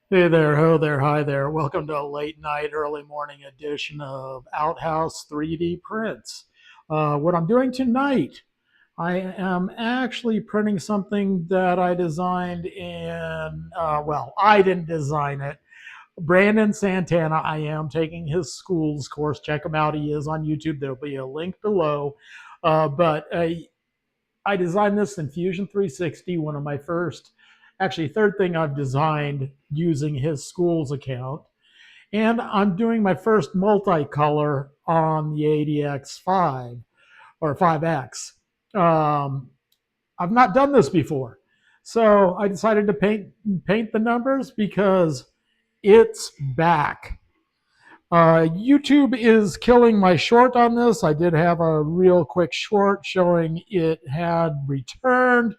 Hey there, ho there, hi there. Welcome to a late night, early morning edition of Outhouse 3D Prints. What I'm doing tonight, I am actually printing something that I designed well, I didn't design it. Brandon Santana, I am taking his school's course. Check him out. He is on YouTube. There'll be a link below. But I designed this in Fusion 360, one of my first, actually third thing I've designed using his school's account. And I'm doing my first multicolor on the ADX5 or 5X. Um, I've not done this before. So I decided to paint the numbers because it's back. YouTube is killing my short on this. I did have a real quick short showing it had returned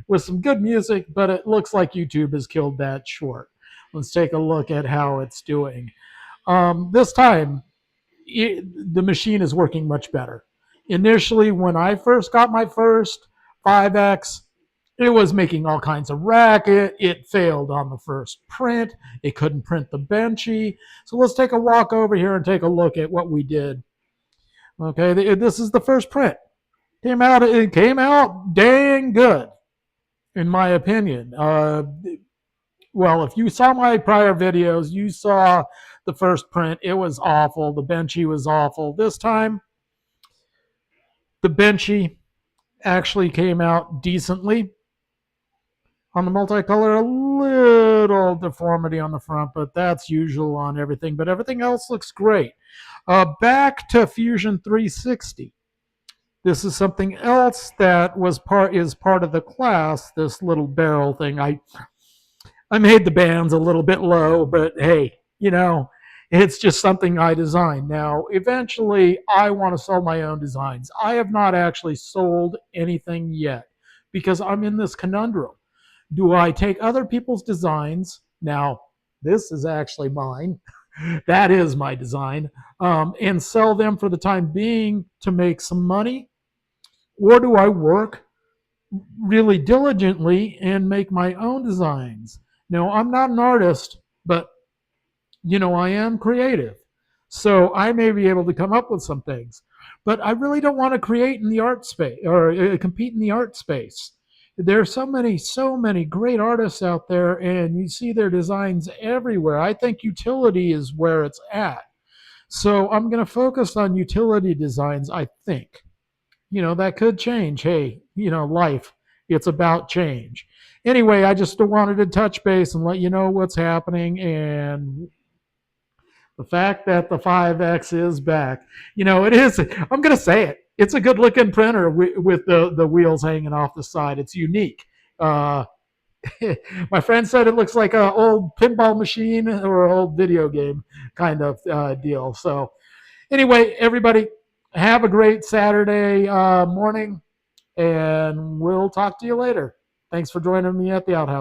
with some good music, but it looks like YouTube has killed that short. Let's take a look at how it's doing. This time, the machine is working much better. Initially, when I first got my first 5X, it was making all kinds of racket. It failed on the first print. It couldn't print the benchy. So let's take a walk over here and take a look at what we did. Okay, this is the first print. It came out dang good, in my opinion. Well, if you saw my prior videos, you saw the first print. It was awful. The benchy was awful. This time, the benchy actually came out decently. On the multicolor, a little deformity on the front, but that's usual on everything. But everything else looks great. Back to Fusion 360. This is something else that is part of the class. This little barrel thing. I made the bands a little bit low, but hey, it's just something I designed. Now, eventually, I want to sell my own designs. I have not actually sold anything yet because I'm in this conundrum. Do I take other people's designs? Now, this is actually mine. That is my design, and sell them for the time being to make some money? Or do I work really diligently and make my own designs? Now, I'm not an artist, but I am creative. So I may be able to come up with some things. But I really don't want to create in the art space or compete in the art space. There are so many great artists out there, and you see their designs everywhere. I think utility is where it's at. So I'm going to focus on utility designs, I think. That could change. Hey, life, it's about change. Anyway, I just wanted to touch base and let you know what's happening and the fact that the 5X is back. It is, I'm going to say it. It's a good looking printer with the wheels hanging off the side. It's unique. Uh, my friend said it looks like an old pinball machine or an old video game kind of deal. So, anyway, everybody, have a great Saturday morning, and we'll talk to you later. Thanks for joining me at the Outhouse.